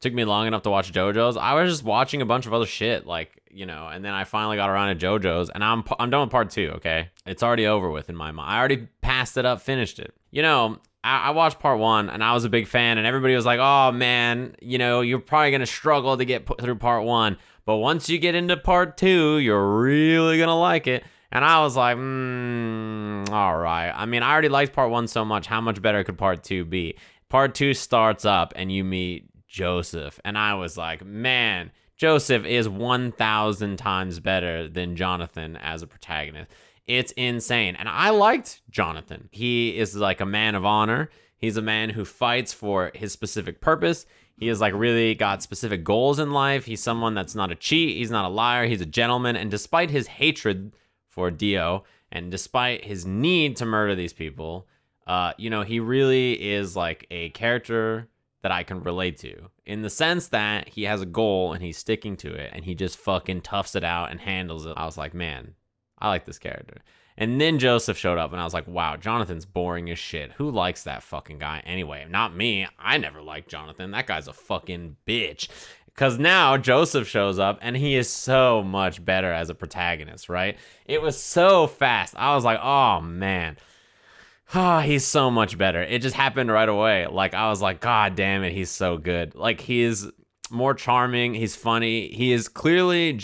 took me long enough to watch JoJo's. I was just watching a bunch of other shit, like, you know, and then I finally got around to JoJo's, and I'm done with part 2, okay? It's already over with in my mind. I already passed it up, finished it. You know, I watched part 1, and I was a big fan, and everybody was like, oh, man, you know, you're probably going to struggle to get through part 1, but once you get into part 2, you're really going to like it. And I was like, all right. I mean, I already liked part 1 so much. How much better could part 2 be? Part 2 starts up, and you meet Joseph. And I was like, man, Joseph is 1,000 times better than Jonathan as a protagonist. It's insane. And I liked Jonathan. He is like a man of honor. He's a man who fights for his specific purpose. He has like really got specific goals in life. He's someone that's not a cheat. He's not a liar. He's a gentleman. And despite his hatred for Dio, and despite his need to murder these people, you know, he really is like a character that I can relate to, in the sense that he has a goal and he's sticking to it, and he just fucking toughs it out and handles it. I was like, man, I like this character. And then Joseph showed up, and I was like, wow, Jonathan's boring as shit. Who likes that fucking guy anyway? Not me. I never liked Jonathan. That guy's a fucking bitch. Because now Joseph shows up, and he is so much better as a protagonist, right? It was so fast. I was like, oh, man. Oh, he's so much better. It just happened right away. Like, I was like, God damn it, he's so good. Like, he is more charming. He's funny. He is clearly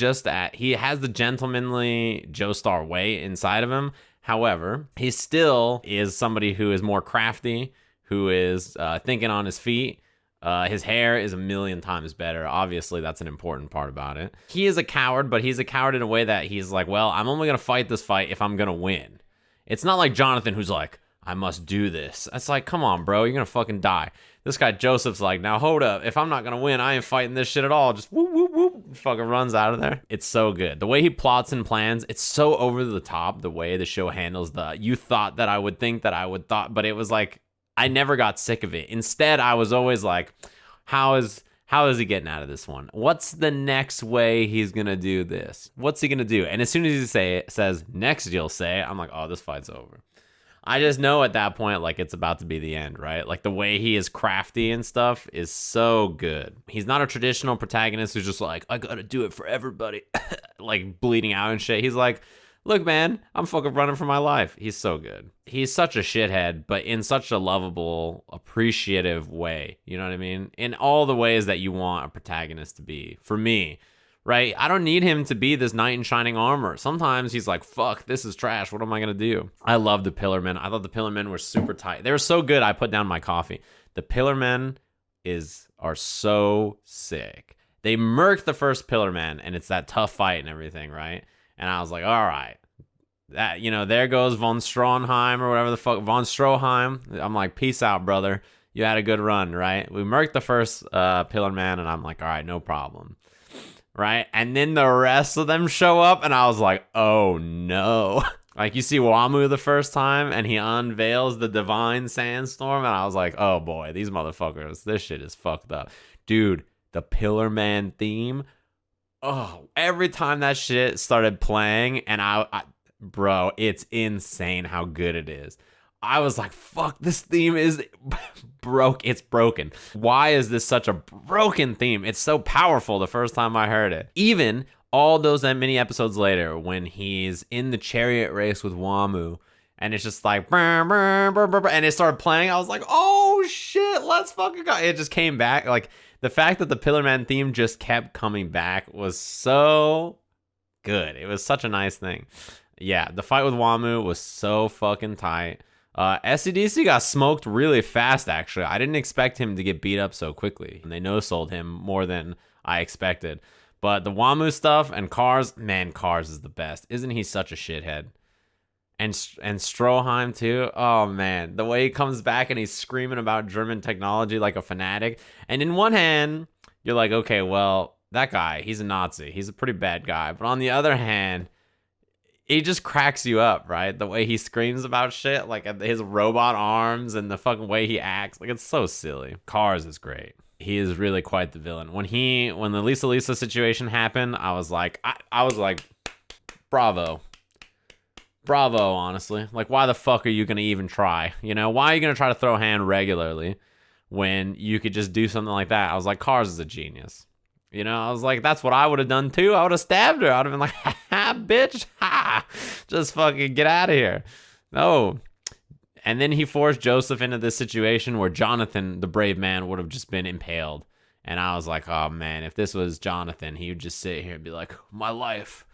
he has the gentlemanly Joestar way inside of him. However, he still is somebody who is more crafty, who is thinking on his feet. His hair is a million times better. Obviously, that's an important part about it. He is a coward, but he's a coward in a way that he's like, well, I'm only going to fight this fight if I'm going to win. It's not like Jonathan, who's like, I must do this. It's like, come on, bro, you're going to fucking die. This guy Joseph's like, now hold up. If I'm not going to win, I ain't fighting this shit at all. Just whoop, whoop, whoop. Fucking runs out of there. It's so good. The way he plots and plans, it's so over the top. The way the show handles you thought that I would think that I would thought, but it was like, I never got sick of it. Instead, I was always like, how is he getting out of this one? What's the next way he's going to do this? What's he going to do? And as soon as he says, next you'll say, I'm like, oh, this fight's over. I just know at that point, like, it's about to be the end, right? Like, the way he is crafty and stuff is so good. He's not a traditional protagonist who's just like, I gotta do it for everybody, like, bleeding out and shit. He's like, look, man, I'm fucking running for my life. He's so good. He's such a shithead, but in such a lovable, appreciative way. You know what I mean? In all the ways that you want a protagonist to be. For me, right? I don't need him to be this knight in shining armor. Sometimes he's like, fuck, this is trash. What am I going to do? I love the Pillarmen. I thought the Pillarmen were super tight. They were so good, I put down my coffee. The Pillarmen are so sick. They murked the first Pillarman, and it's that tough fight and everything, right? And I was like, all right, that, you know, there goes von Stroheim or whatever the fuck, von Stroheim. I'm like, peace out, brother. You had a good run, right? We murked the first Pillarman, and I'm like, all right, no problem, right? And then the rest of them show up, and I was like, oh no. Like, you see Wamu the first time, and he unveils the divine sandstorm, and I was like, oh boy, these motherfuckers, this shit is fucked up. Dude, the Pillarman theme, oh, every time that shit started playing, and bro, it's insane how good it is. I was like, fuck, this theme is it's broken. Why is this such a broken theme? It's so powerful the first time I heard it. Even all those many episodes later, when he's in the chariot race with Wamu, and it's just like, burr, burr, burr, burr, and it started playing, I was like, oh shit, let's fucking go. It just came back. Like, the fact that the Pillarman theme just kept coming back was so good. It was such a nice thing. Yeah, the fight with Wamu was so fucking tight. SCDC got smoked really fast, actually. I didn't expect him to get beat up so quickly. And they no-sold him more than I expected. But the Wamu stuff and Cars, man, Cars is the best. Isn't he such a shithead? And Stroheim too. Oh man, the way he comes back and he's screaming about German technology like a fanatic. And in one hand, you're like, okay, well, that guy, he's a Nazi. He's a pretty bad guy. But on the other hand, he just cracks you up, right? The way he screams about shit, like his robot arms and the fucking way he acts, like, it's so silly. Cars is great. He is really quite the villain. When the Lisa situation happened, I was like, bravo. Honestly. Like, why the fuck are you going to even try? You know, why are you going to try to throw a hand regularly when you could just do something like that. I was like, Cars is a genius. You know, I was like, that's what I would have done too. I would have stabbed her. I would have been like, ha, bitch, ha, just fucking get out of here. No. And then he forced Joseph into this situation where Jonathan, the brave man, would have just been impaled. And I was like, oh man, if this was Jonathan, he would just sit here and be like, my life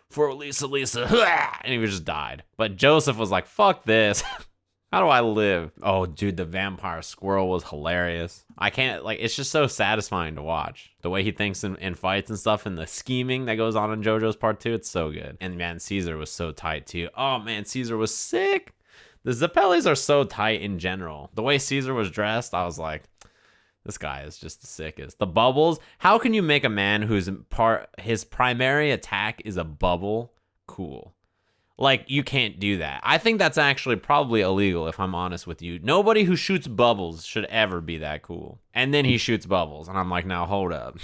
for Lisa, and he would just died. But Joseph was like, fuck this. How do I live? Oh, dude, the vampire squirrel was hilarious. I can't, like, it's just so satisfying to watch. The way he thinks in fights and stuff, and the scheming that goes on in JoJo's part 2, it's so good. And man, Caesar was so tight too. Oh man, Caesar was sick. The Zappellis are so tight in general. The way Caesar was dressed, I was like, this guy is just the sickest. The bubbles. How can you make a man his primary attack is a bubble cool? Like, you can't do that. I think that's actually probably illegal, if I'm honest with you. Nobody who shoots bubbles should ever be that cool. And then he shoots bubbles, and I'm like, now hold up.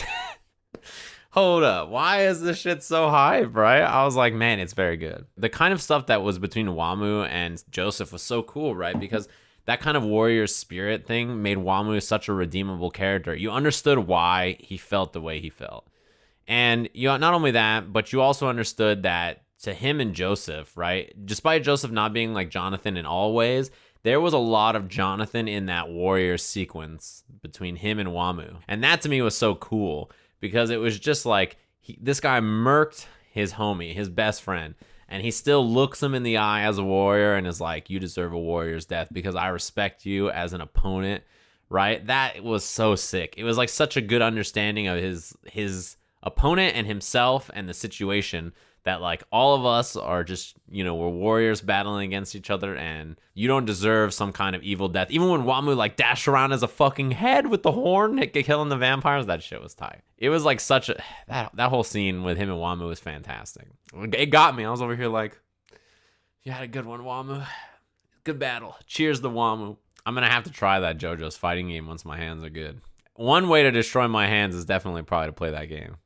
Hold up. Why is this shit so hype, right? I was like, man, it's very good. The kind of stuff that was between Wamu and Joseph was so cool, right? Because that kind of warrior spirit thing made Wamu such a redeemable character. You understood why he felt the way he felt. And you not only that, but you also understood that to him and Joseph, right? Despite Joseph not being like Jonathan in all ways, there was a lot of Jonathan in that warrior sequence between him and Wamu. And that to me was so cool because it was just like this guy murked his homie, his best friend, and he still looks him in the eye as a warrior and is like, you deserve a warrior's death because I respect you as an opponent, right? That was so sick. It was like such a good understanding of his opponent and himself and the situation that like all of us are just, you know, we're warriors battling against each other and you don't deserve some kind of evil death. Even when Wamu like dashed around as a fucking head with the horn killing the vampires, that shit was tight. It was like such a, that whole scene with him and Wamu was fantastic. It got me. I was over here like, you had a good one, Wamu. Good battle. Cheers to Wamu. I'm going to have to try that JoJo's fighting game once my hands are good. One way to destroy my hands is definitely probably to play that game.